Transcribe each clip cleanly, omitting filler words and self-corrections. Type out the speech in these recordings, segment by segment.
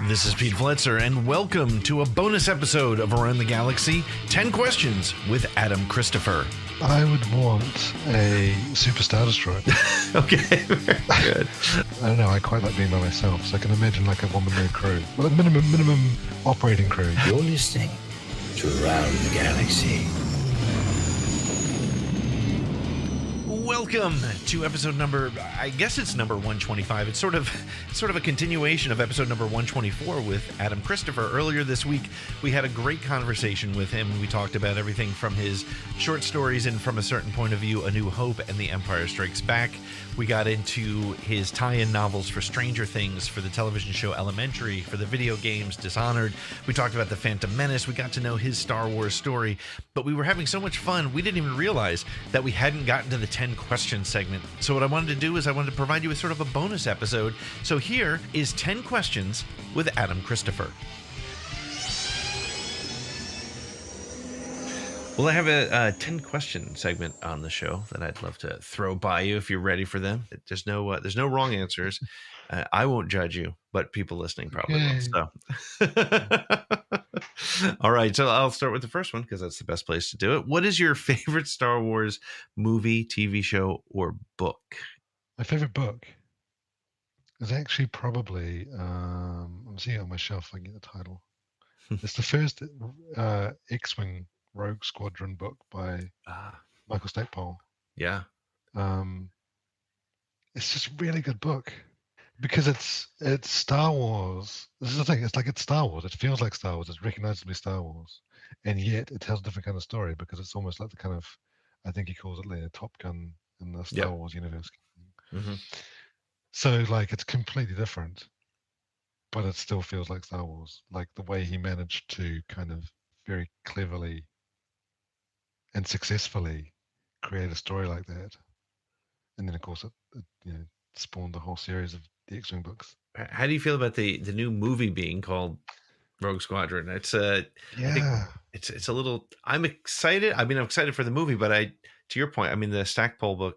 This is Pete Fletzer, and welcome to a bonus episode of Around the Galaxy, 10 Questions with Adam Christopher. I would want a Super Star Destroyer. Okay, very good. I don't know, I quite like being by myself, so I can imagine like a one-man crew. Well, a minimum operating crew. You're listening to Around the Galaxy. Welcome to episode number, I guess it's number 125. It's sort of a continuation of episode number 124 with Adam Christopher. Earlier this week, we had a great conversation with him. We talked about everything from his short stories and From a Certain Point of View, A New Hope, and The Empire Strikes Back. We got into his tie-in novels for Stranger Things, for the television show Elementary, for the video games Dishonored. We talked about The Phantom Menace. We got to know his Star Wars story, but we were having so much fun, we didn't even realize that we hadn't gotten to the 10 question segment. So what I wanted to do is I wanted to provide you with sort of a bonus episode. So here is 10 questions with Adam Christopher. Well, I have a 10 question segment on the show that I'd love to throw by you if you're ready for them. There's no wrong answers. I won't judge you, but people listening probably will. So, all right. So I'll start with the first one because that's the best place to do it. What is your favorite Star Wars movie, TV show, or book? My favorite book is actually probably, I'm seeing it on my shelf if I can get the title. It's the first X-Wing Rogue Squadron book by Michael Stackpole. Yeah. It's just a really good book because it's Star Wars. This is the thing. It's Star Wars. It feels like Star Wars. It's recognizably Star Wars, and yet it tells a different kind of story because it's almost like the kind of, I think he calls it like a Top Gun in the Star Wars universe. Mm-hmm. So like it's completely different, but it still feels like Star Wars. Like the way he managed to kind of very cleverly and successfully create a story like that, and then of course it spawned the whole series of the X-Wing books. How do you feel about the new movie being called Rogue Squadron? It's I think it's a little. I'm excited. I mean, I'm excited for the movie, but to your point, I mean, the Stackpole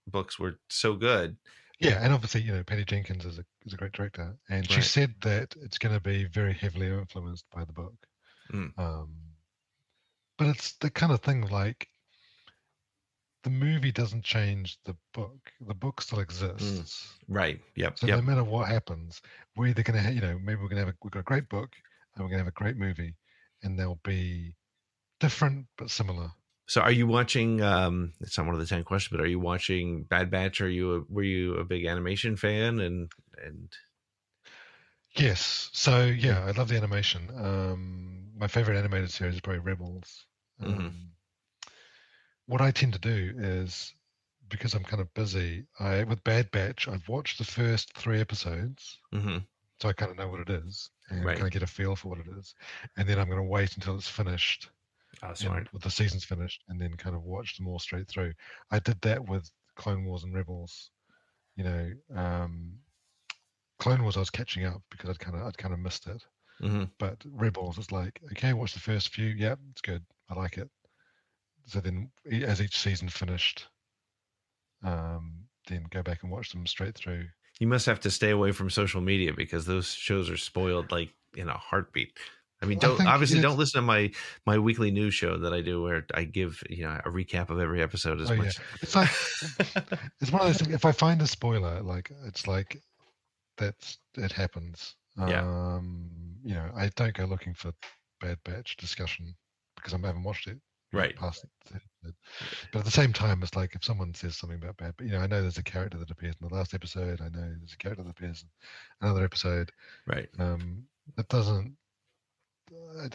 books were so good. Yeah, and obviously, Patty Jenkins is a great director, and she said that it's going to be very heavily influenced by the book. But it's the kind of thing like the movie doesn't change the book. The book still exists. Right. Yep. So no matter what happens, we're either going to, maybe we've got a great book and we're going to have a great movie, and they'll be different but similar. So are you watching, it's not one of the 10 questions, but are you watching Bad Batch? Were you a big animation fan? And Yes. So yeah, I love the animation. My favorite animated series is probably Rebels. What I tend to do is, because I'm kind of busy, with Bad Batch, I've watched the first 3 episodes, so I kind of know what it is and kind of get a feel for what it is, and then I'm going to wait until it's finished, with the season's finished, and then kind of watch them all straight through. I did that with Clone Wars and Rebels. Clone Wars I was catching up because I'd kind of missed it. But Rebels is like, okay, watch the first few. Yeah, it's good. I like it. So then, as each season finished, then go back and watch them straight through. You must have to stay away from social media because those shows are spoiled like in a heartbeat. I mean, don't listen to my weekly news show that I do where I give a recap of every episode as much. Yeah. It's like it's one of those things. If I find a spoiler, like it's like it happens. I don't go looking for Bad Batch discussion because I haven't watched it. Past it. But at the same time, it's like if someone says something about Bad, but I know there's a character that appears in the last episode. I know there's a character that appears in another episode. Right. It doesn't. I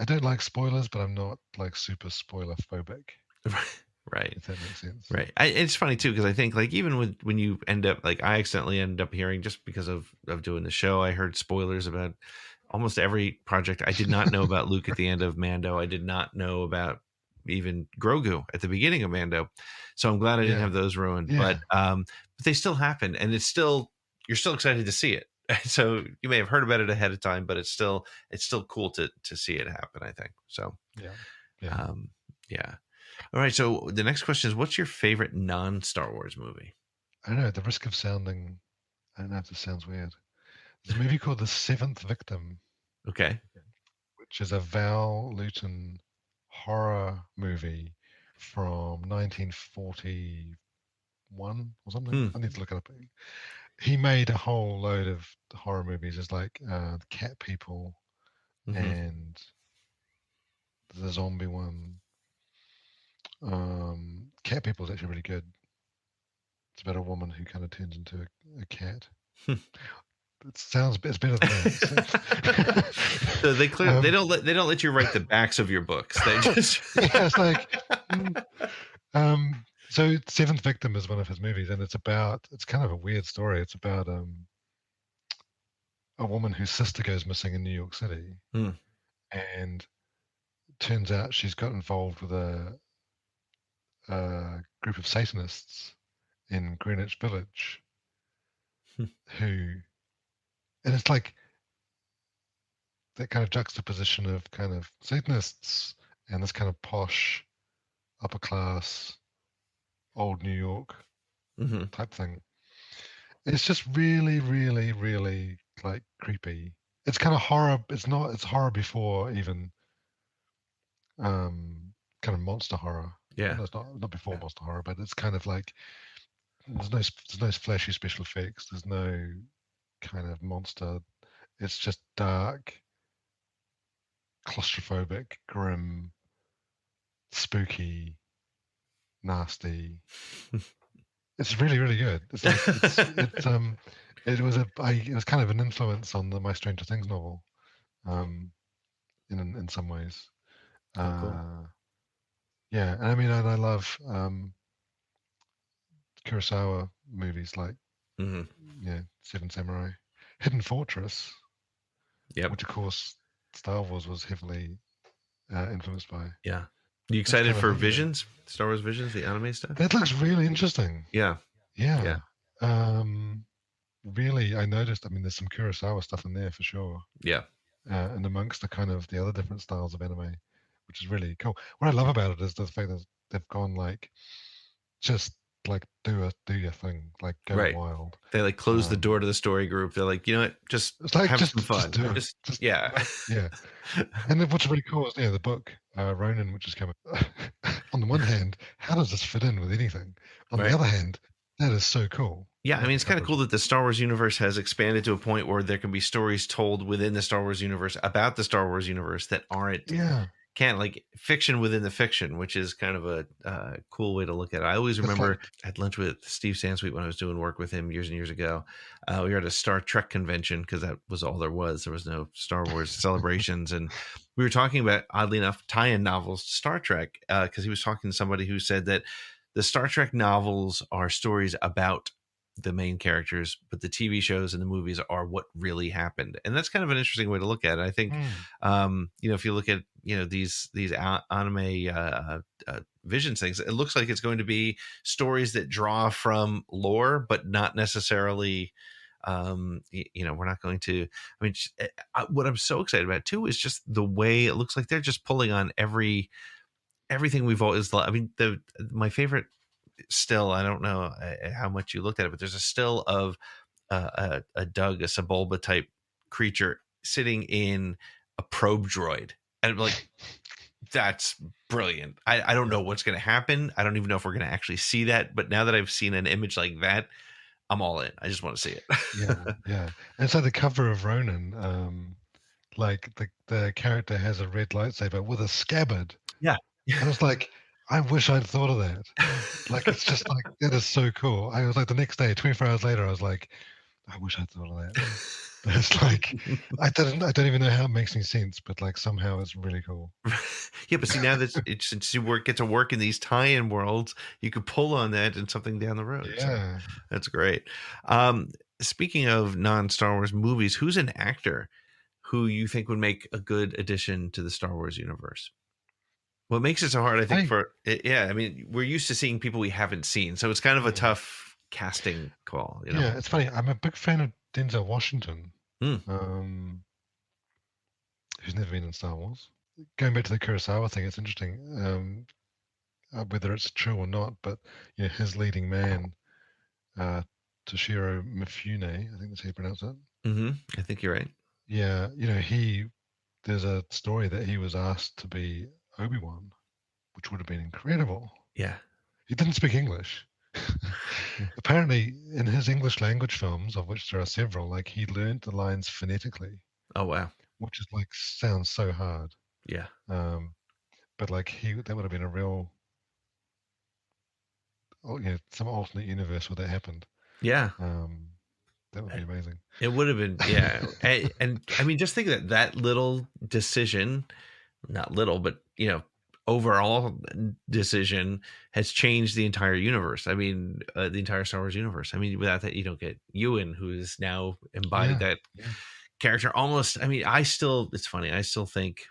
don't like spoilers, but I'm not like super spoiler phobic. Right. If that makes sense. Right. It's funny too, because I think like even when you end up like I accidentally ended up hearing just because of doing the show, I heard spoilers about almost every project. I did not know about Luke at the end of Mando. I did not know about even Grogu at the beginning of Mando. So I'm glad I didn't have those ruined. Yeah. But they still happen, and you're still excited to see it. So you may have heard about it ahead of time, but it's still cool to see it happen, I think. So yeah. All right. So the next question is, what's your favorite non-Star Wars movie? I don't know, at the risk of sounding I don't know if this sounds weird. There's a movie called The Seventh Victim. Okay. Which is a Val Lewton horror movie from 1941 or something. I need to look it up. He made a whole load of horror movies. There's like Cat People and the zombie one. Cat People is actually really good. It's about a woman who kind of turns into a cat. It's better than that. So they they don't let you write the backs of your books. They just yeah, it's like so Seventh Victim is one of his movies, and it's kind of a weird story. It's about a woman whose sister goes missing in New York City, and it turns out she's got involved with a group of Satanists in Greenwich Village, and it's like that kind of juxtaposition of kind of Satanists and this kind of posh, upper class, old New York type thing. It's just really, really, really like creepy. It's kind of horror. It's horror before even kind of monster horror. Yeah. No, it's not before monster horror, but it's kind of like there's no flashy special effects. There's no kind of monster. It's just dark, claustrophobic, grim, spooky, nasty. It's really, really good. It's like it was kind of an influence on my Stranger Things novel, in some ways. Cool. Yeah, and I mean, and I love Kurosawa movies like Seven Samurai, Hidden Fortress, which of course Star Wars was heavily influenced by. Yeah. You excited for Visions? Star Wars Visions, the anime stuff? That looks really interesting. Yeah. Really, I noticed. I mean, there's some Kurosawa stuff in there for sure. Yeah. And amongst the other different styles of anime, which is really cool. What I love about it is the fact that they've gone like, just like do your thing, like go wild. They like close the door to the story group. They're like, you know what, just have some fun. Yeah. And then what's really cool is the book Ronin, which is coming. On the one hand, how does this fit in with anything? On the other hand, that is so cool. Yeah, I mean, it's kind of cool that the Star Wars universe has expanded to a point where there can be stories told within the Star Wars universe about the Star Wars universe that aren't like fiction within the fiction, which is kind of a cool way to look at it. I always remember I had lunch with Steve Sansweet when I was doing work with him years and years ago. We were at a Star Trek convention because that was all there was. There was no Star Wars celebrations. And we were talking about, oddly enough, tie-in novels to Star Trek because he was talking to somebody who said that the Star Trek novels are stories about the main characters, but the TV shows and the movies are what really happened. And that's kind of an interesting way to look at it. I think, if you look at, these anime Visions things, it looks like it's going to be stories that draw from lore, but not necessarily, we're not going to, I mean, what I'm so excited about too, is just the way it looks like they're just pulling on everything we've always loved. I mean, my favorite still, I don't know how much you looked at it, but there's a still of a Doug, a Sebulba type creature sitting in a probe droid, and I'm like, that's brilliant. I don't know what's going to happen. I don't even know if we're going to actually see that, but now that I've seen an image like that, I'm all in. I just want to see it. Yeah. And so the cover of Ronin, like the character has a red lightsaber with a scabbard. Yeah. I was like, I wish I'd thought of that. Like, it's just like, that is so cool. I was like, the next day, 24 hours later, I was like, I wish I'd thought of that. But it's like, I don't even know how it makes any sense, but like somehow it's really cool. Yeah, but see, now that since you get to work in these tie-in worlds, you could pull on that and something down the road. Yeah. So that's great. Speaking of non-Star Wars movies, who's an actor who you think would make a good addition to the Star Wars universe? What makes it so hard, I think, I mean, we're used to seeing people we haven't seen, so it's kind of a tough casting call. Yeah, it's funny. I'm a big fan of Denzel Washington, who's never been in Star Wars. Going back to the Kurosawa thing, it's interesting, whether it's true or not, but his leading man Toshiro Mifune, I think that's how you pronounce it. I think you're right. Yeah, there's a story that he was asked to be Obi-Wan, which would have been incredible. Yeah. He didn't speak English. Apparently, in his English language films, of which there are several, like he learned the lines phonetically. Oh wow. Which is like sounds so hard. Yeah. But like that would have been a real, some alternate universe where that happened. Yeah. That would be amazing. It would have been, yeah. and I mean, just think that little decision, not little, but overall decision has changed the entire universe. I mean, the entire Star Wars universe. I mean, without that, you don't get Ewan, who's now embodied that character almost. I mean, it's funny. I still think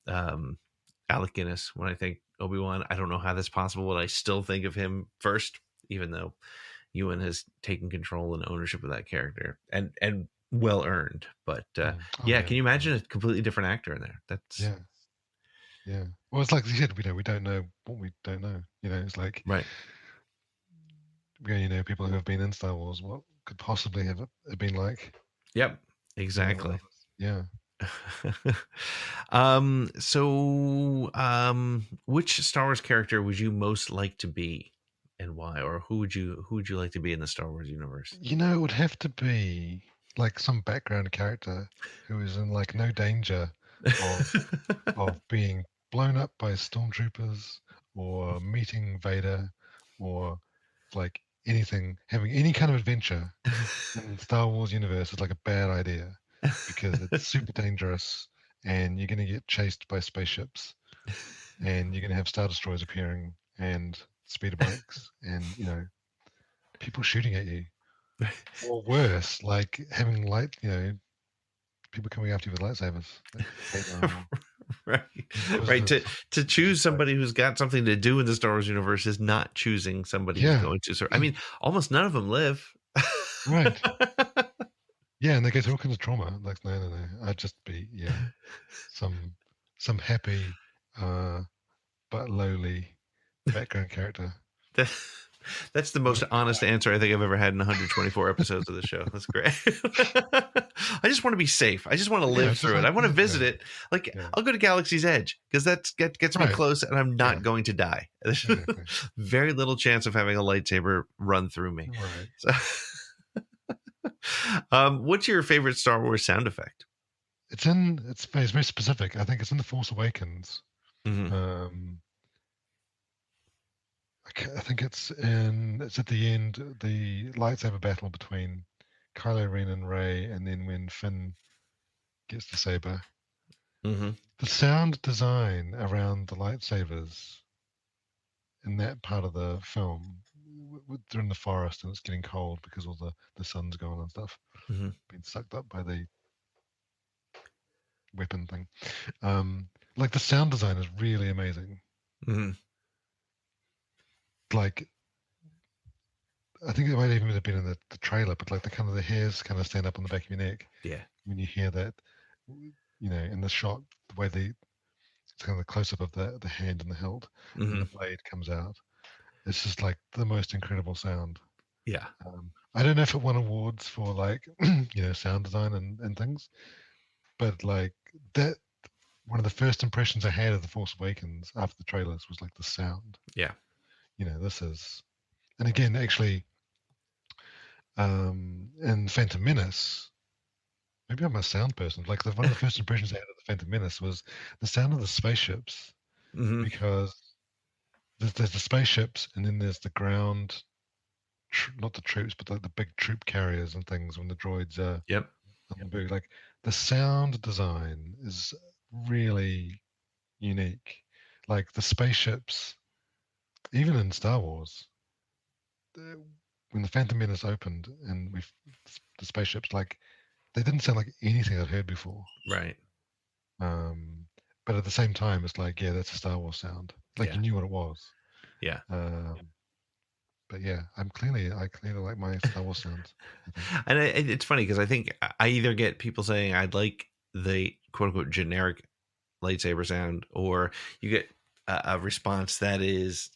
Alec Guinness when I think Obi-Wan. I don't know how that's possible, but I still think of him first, even though Ewan has taken control and ownership of that character, and well earned. But can you imagine a completely different actor in there? That's yeah. Well, it's like you said, we don't know what we don't know. It's like right. People who have been in Star Wars, what could possibly have it been like? Yep, exactly. Yeah. Which Star Wars character would you most like to be, and why? Or who would you like to be in the Star Wars universe? It would have to be like some background character who is in like no danger of being blown up by stormtroopers or meeting Vader or like anything, having any kind of adventure in the Star Wars universe is like a bad idea because it's super dangerous and you're going to get chased by spaceships and you're going to have Star Destroyers appearing and speeder bikes and people shooting at you, or worse, like having people coming after you with lightsabers. Right. To choose somebody who's got something to do in the Star Wars universe is not choosing somebody who's going to. I mean, almost none of them live. Right. Yeah, and they go through all kinds of trauma. Like, no. I'd just be some happy but lowly background character. That's the most honest answer I think I've ever had in 124 episodes of the show. That's great. I just want to be safe. I just want to live through it. I want to visit it. Like, I'll go to Galaxy's Edge because that gets me close and I'm not going to die. There's very little chance of having a lightsaber run through me. Right. So, what's your favorite Star Wars sound effect? It's very specific. I think it's in The Force Awakens. Mm-hmm. I think it's at the end, the lightsaber battle between Kylo Ren and Ray, and then when Finn gets the saber. Mm-hmm. The sound design around the lightsabers in that part of the film, they're in the forest and it's getting cold because all the sun's gone and stuff, being sucked up by the weapon thing. Like the sound design is really amazing. Mm-hmm. Like, I think it might even have been in the trailer, but like the hairs kind of stand up on the back of your neck. Yeah. When you hear that, in the shot, the way it's kind of the close up of the hand and the hilt, and the blade comes out. It's just like the most incredible sound. Yeah. I don't know if it won awards for like, sound design and things, but like that, one of the first impressions I had of The Force Awakens after the trailers was like the sound. Yeah. This is, and again, actually, in Phantom Menace, maybe I'm a sound person. Like one of the first impressions I had of the Phantom Menace was the sound of the spaceships, because there's the spaceships, and then there's the ground, not the troops, but like the big troop carriers and things when the droids are. Yep. Like the sound design is really unique. Like the spaceships, even in Star Wars, when the Phantom Menace opened and the spaceships, like they didn't sound like anything I'd heard before. Right. But at the same time, it's like, that's a Star Wars sound. Like you knew what it was. Yeah. But yeah, I clearly like my Star Wars sounds. And it's funny because I think I either get people saying I'd like the quote unquote generic lightsaber sound, or you get a response that is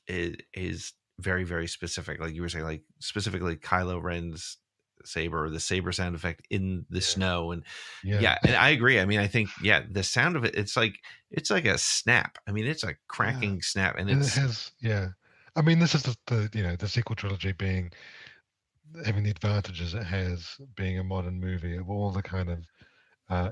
very, very specific. Like you were saying, like specifically Kylo Ren's saber, or the saber sound effect in the snow. And yeah, and I agree. I mean, I think the sound of it, it's like a snap. I mean, it's a cracking snap, and it has I mean, this is the sequel trilogy having the advantages it has being a modern movie of all the kind of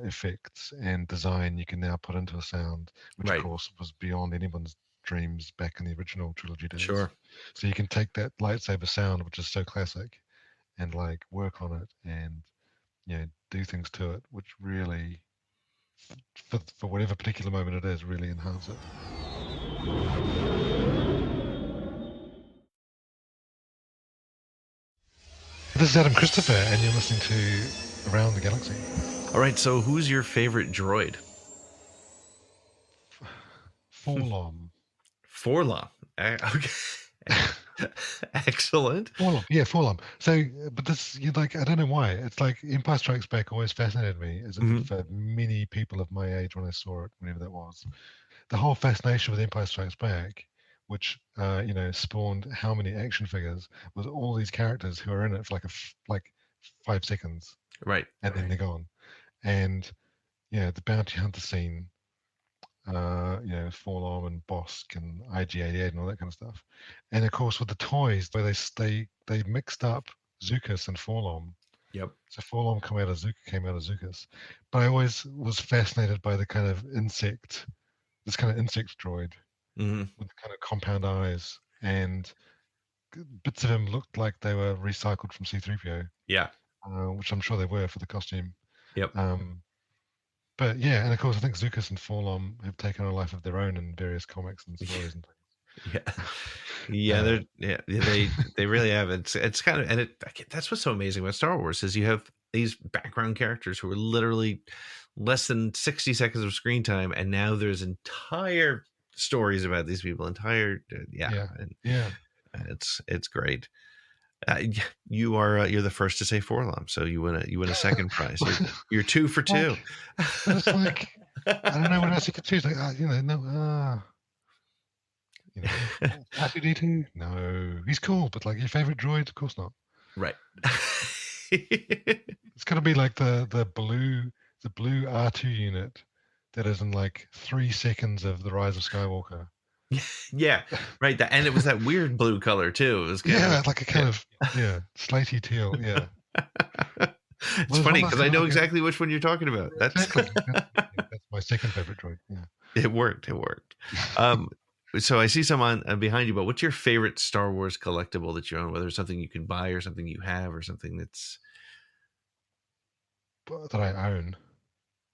effects and design you can now put into a sound, which of course was beyond anyone's dreams back in the original trilogy days. Sure. So you can take that lightsaber sound, which is so classic, and like work on it and do things to it, which really, for whatever particular moment it is, really enhance it. This is Adam Christopher, and you're listening to Around the Galaxy. All right, so who's your favorite droid? Forlom. Forlom. Okay. Excellent. Forlom. So, but this, I don't know why. It's like Empire Strikes Back always fascinated me, as it did for many people of my age when I saw it, whenever that was. The whole fascination with Empire Strikes Back, which spawned how many action figures, was all these characters who are in it for like 5 seconds, right, and then they're gone. And the bounty hunter scene, Forlom and Bosk and IG-88 and all that kind of stuff. And of course, with the toys, where they mixed up Zukas and Forlom. Yep. So Forlom came out of Zukas. But I always was fascinated by the kind of insect droid with the kind of compound eyes, and bits of him looked like they were recycled from C-3PO. Yeah. Which I'm sure they were for the costume. Yep. But and of course, I think Zukas and Forlom have taken on a life of their own in various comics and stories and things. They really have. It's kind of, and that's what's so amazing about Star Wars is you have these background characters who are literally less than 60 seconds of screen time, and now there's entire stories about these people. It's great. You're the first to say Forlom, so you win a second prize. You're 2 for 2. It's like I don't know what else you could choose. Like R2D2? No, he's cool, but like your favorite droid, of course not. Right. It's gonna be like the blue R2 unit that is in like 3 seconds of the Rise of Skywalker. Yeah, right. And it was that weird blue color too. It was like a kind of slatey teal. Yeah. It's funny because I know exactly which one you're talking about. That's exactly. That's my second favorite droid. Yeah. It worked. So I see some on behind you, but what's your favorite Star Wars collectible that you own? Whether it's something you can buy or something you have or something that I own.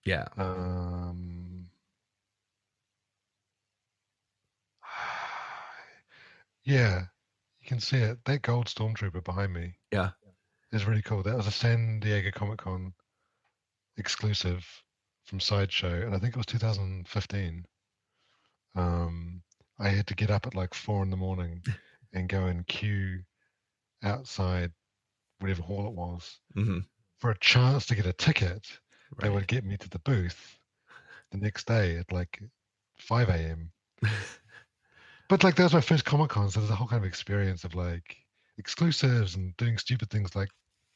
Yeah. Yeah, you can see it. That gold stormtrooper behind me. Yeah. Is really cool. That was a San Diego Comic-Con exclusive from Sideshow, and I think it was 2015. I had to get up at like 4 a.m. and go and queue outside whatever hall it was for a chance to get a ticket that would get me to the booth the next day at like 5 a.m. But like that was my first Comic-Con, so there's a whole kind of experience of like exclusives and doing stupid things like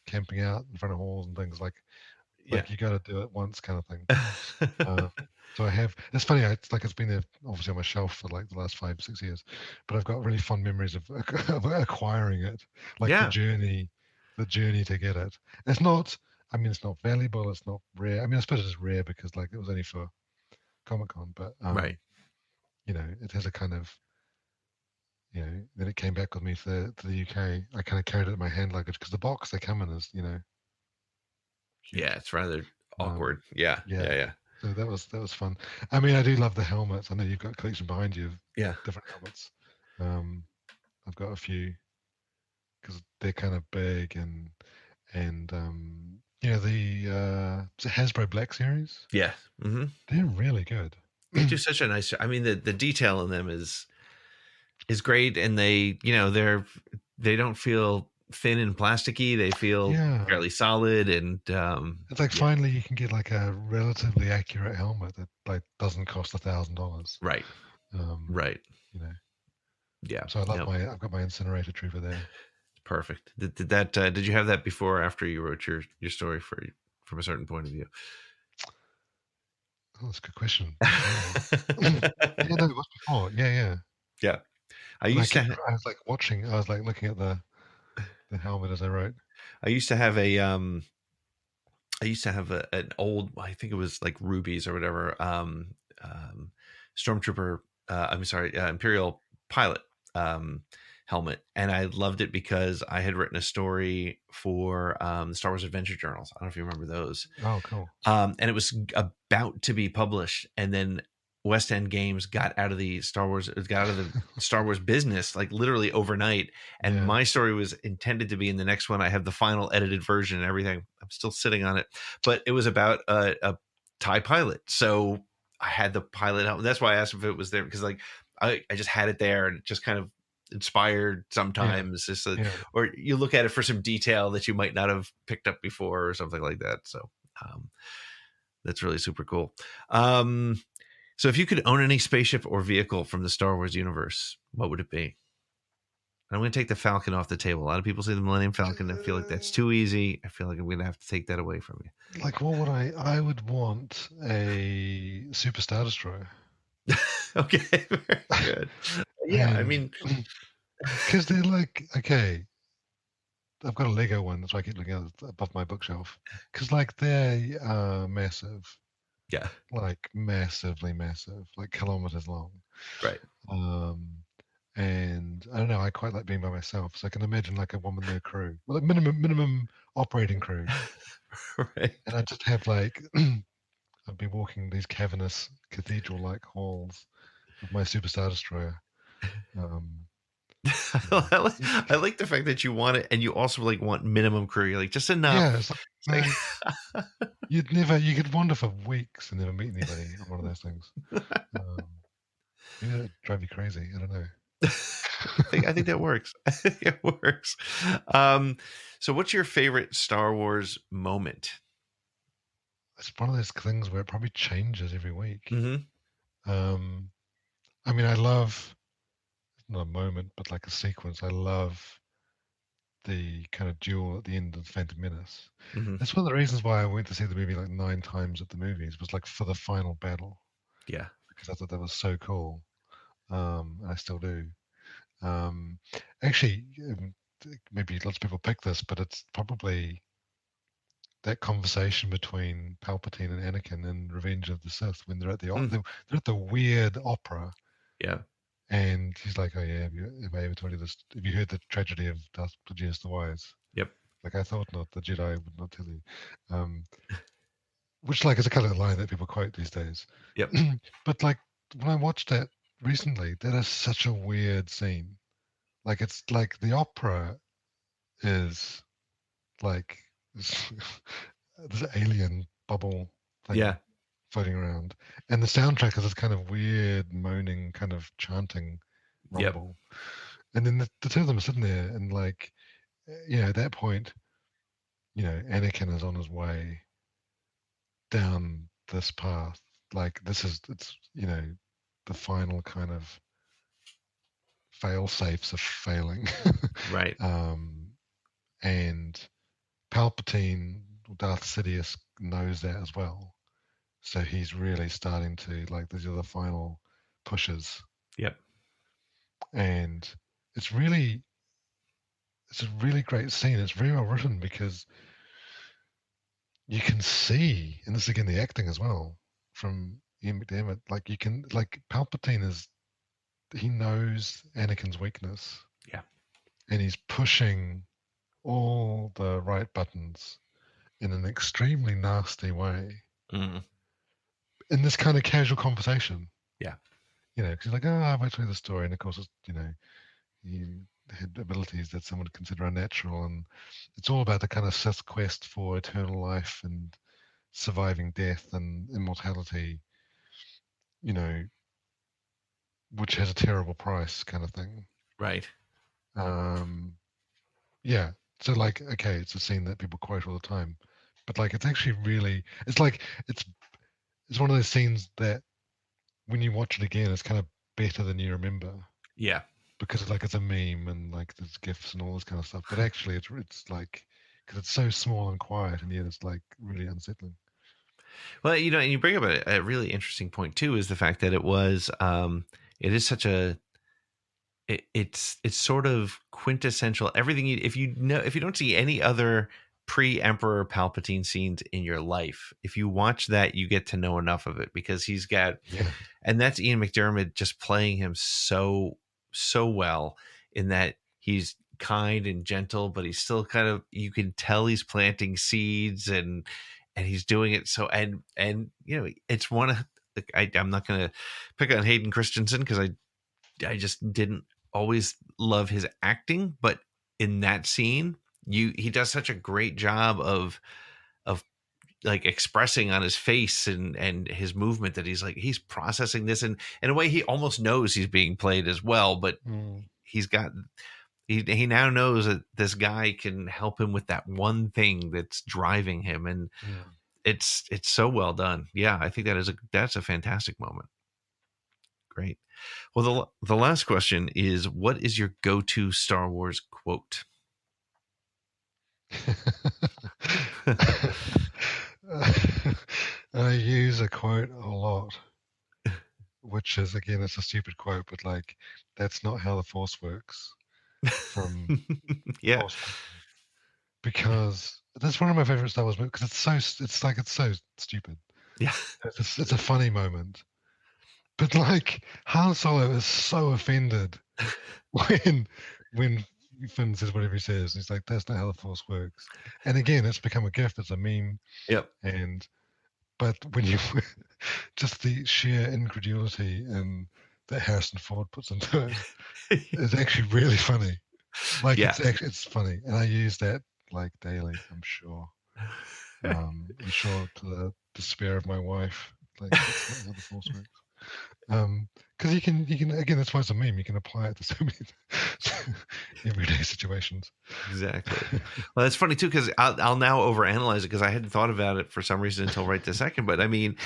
camping out in front of halls and things like you got to do it once kind of thing. So I have. It's funny. It's been there obviously on my shelf for like the last 5-6 years, but I've got really fond memories of acquiring it. Like the journey to get it. It's not. I mean, it's not valuable. It's not rare. I mean, I suppose it's rare because like it was only for Comic-Con, but it has a kind of. Then it came back with me to the UK. I kind of carried it in my hand luggage because the box they come in is, huge. Yeah, it's rather awkward. Yeah. So that was fun. I mean, I do love the helmets. I know you've got a collection behind you of different helmets. I've got a few because they're kind of big and the Hasbro Black Series. Yeah, they're really good. They do such a nice. I mean, the detail in them is great, and they don't feel thin and plasticky. They feel fairly solid, and it's like finally you can get like a relatively accurate helmet that like doesn't cost $1,000. Right. Right. So I love I've got my incinerator trooper there. Perfect. Did that? Did you have that before or after you wrote your story from a certain point of view? Oh, that's a good question. Yeah, no, it was before. Yeah. Yeah. I And used to. I was like watching. I was like looking at the helmet as I wrote. I used to have a. I used to have an old. I think it was like Rubies or whatever. Stormtrooper. I'm sorry, Imperial pilot helmet, and I loved it because I had written a story for the Star Wars Adventure Journals. I don't know if you remember those. Oh, cool. And it was about to be published, and then West End Games got out of the Star Wars business like literally overnight. And my story was intended to be in the next one. I have the final edited version and everything. I'm still sitting on it, but it was about a TIE pilot. So I had the pilot helmet. That's why I asked if it was there, because like I just had it there and it just kind of inspired sometimes. Or you look at it for some detail that you might not have picked up before or something like that. So that's really super cool. So if you could own any spaceship or vehicle from the Star Wars universe, what would it be? I'm going to take the Falcon off the table. A lot of people say the Millennium Falcon. I feel like that's too easy. I feel like I'm going to have to take that away from you. Like, what would I would want a Super Star Destroyer. Okay, very good. Yeah, I mean, because they're like, okay, I've got a Lego one, that's why I keep looking at above my bookshelf. Because like they are massive. Yeah. Like massively massive, like kilometers long. Right. And I don't know, I quite like being by myself. So I can imagine like a woman, no crew. Well, like minimum operating crew. Right. And I just have like I'd be walking these cavernous cathedral-like halls with my Super Star Destroyer. I like the fact that you want it, and you also like want minimum crew. You're like just enough. Yeah, it's like, you could wander for weeks and never meet anybody on one of those things. It'd drive you crazy. I don't know. I think that works. I think it works. So what's your favorite Star Wars moment? It's one of those things where it probably changes every week. Mm-hmm. I mean, I love, not a moment, but like a sequence. I love the kind of duel at the end of Phantom Menace. Mm-hmm. That's one of the reasons why I went to see the movie like 9 times at the movies, was like for the final battle. Yeah. Because I thought that was so cool. I still do. Actually, maybe lots of people pick this, but it's probably that conversation between Palpatine and Anakin in Revenge of the Sith when they're at they're at the weird opera. Yeah. And he's like, "Oh yeah, have I ever told you this? Have you heard the tragedy of Darth Plagueis the Wise?" Yep. Like, I thought not. The Jedi would not tell you. Which like is a kind of line that people quote these days. Yep. But like when I watched that recently, that is such a weird scene. Like it's like the opera is like this alien bubble thing floating around, and the soundtrack is this kind of weird moaning kind of chanting rumble. Yep. And then the two of them are sitting there, and like, at that point, Anakin is on his way down this path. Like it's the final kind of fail safes of failing. Right. And Palpatine, Darth Sidious, knows that as well. So he's really starting to, like, these are the final pushes. Yep. And it's a really great scene. It's very well written because you can see, and this is again the acting as well from Ian McDiarmid, like you can, like Palpatine he knows Anakin's weakness. Yeah. And he's pushing all the right buttons in an extremely nasty way. Mm-hmm. In this kind of casual conversation. Yeah. Because he's like, oh, I went through the story. And of course, it's, he had abilities that some would consider unnatural. And it's all about the kind of Sith quest for eternal life and surviving death and immortality, which has a terrible price kind of thing. Right. Yeah. So like, okay, it's a scene that people quote all the time, but like, it's actually really, it's like, it's one of those scenes that when you watch it again, it's kind of better than you remember. Yeah. because like it's a meme and like there's gifs and all this kind of stuff. But actually, it's like because it's so small and quiet, and yet it's like really unsettling. Well, and you bring up a really interesting point too, is the fact that it is such a, it's sort of quintessential. Everything if you don't see any other pre-Emperor Palpatine scenes in your life, if you watch that, you get to know enough of it, because he's got, and that's Ian McDiarmid just playing him so well, in that he's kind and gentle, but he's still kind of, you can tell he's planting seeds, and he's doing it so, and it's one of, I'm not going to pick on Hayden Christensen, because I just didn't always love his acting, but in that scene, he does such a great job of like expressing on his face and his movement, that he's processing this, and in a way he almost knows he's being played as well, but he now knows that this guy can help him with that one thing that's driving him, and it's so well done. Yeah, I think that's a fantastic moment. Great. Well, the last question is, what is your go-to Star Wars quote? I use a quote a lot, which is, again, it's a stupid quote, but like, that's not how the Force works. From Force, because that's one of my favorite Star Wars movies, because it's so stupid. Yeah, it's a funny moment, but like Han Solo is so offended when Finn says whatever he says. He's like, that's not how the Force works. And again, it's become a gift. It's a meme. Yep. But when you just the sheer incredulity and that Harrison Ford puts into it is actually really funny. Like, it's funny, and I use that like daily. I'm sure. I'm sure to the despair of my wife. Like, that's not how the Force works. Because you can again, that's why it's a meme. You can apply it to so many everyday situations. Exactly. Well, it's funny too, because I'll now overanalyze it, because I hadn't thought about it for some reason until right this second. But I mean,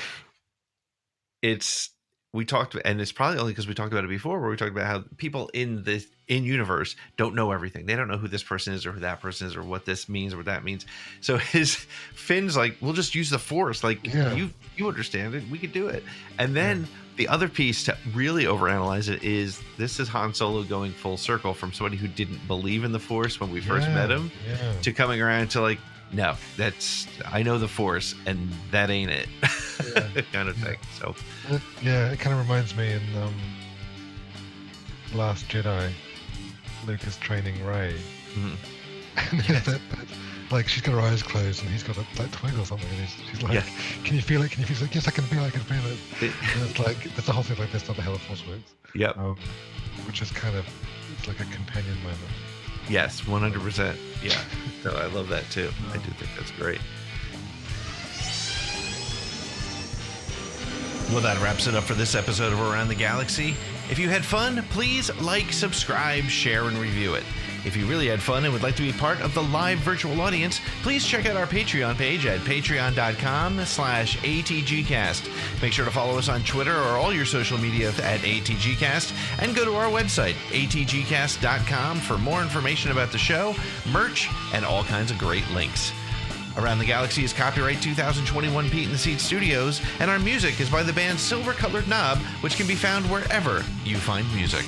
we talked, and it's probably only because we talked about it before, where we talked about how people in universe don't know everything. They don't know who this person is or who that person is, or what this means or what that means. So Finn's like, we'll just use the Force. Like, you understand it. We could do it. And then the other piece to really overanalyze it is, this is Han Solo going full circle from somebody who didn't believe in the Force when we first met him to coming around to like, no, I know the Force, and that ain't it. Kind of thing. So it kind of reminds me in Last Jedi, Luke is training Ray, and that like, she's got her eyes closed and he's got a like twig or something, and she's like, can you feel it? Can you feel it? Like, yes, I can feel it. And it's like, that's the whole thing. Like, that's not how the Force works. Yep. Which is kind of, it's like a companion moment. Yes, 100%. Yeah. No, I love that too. I do think that's great. Well, that wraps it up for this episode of Around the Galaxy. If you had fun, please like, subscribe, share, and review it. If you really had fun and would like to be part of the live virtual audience, please check out our Patreon page at patreon.com/ATGcast. Make sure to follow us on Twitter or all your social media at ATGcast, and go to our website, atgcast.com, for more information about the show, merch, and all kinds of great links. Around the Galaxy is copyright 2021 Pete in the Seat Studios, and our music is by the band Silver Colored Knob, which can be found wherever you find music.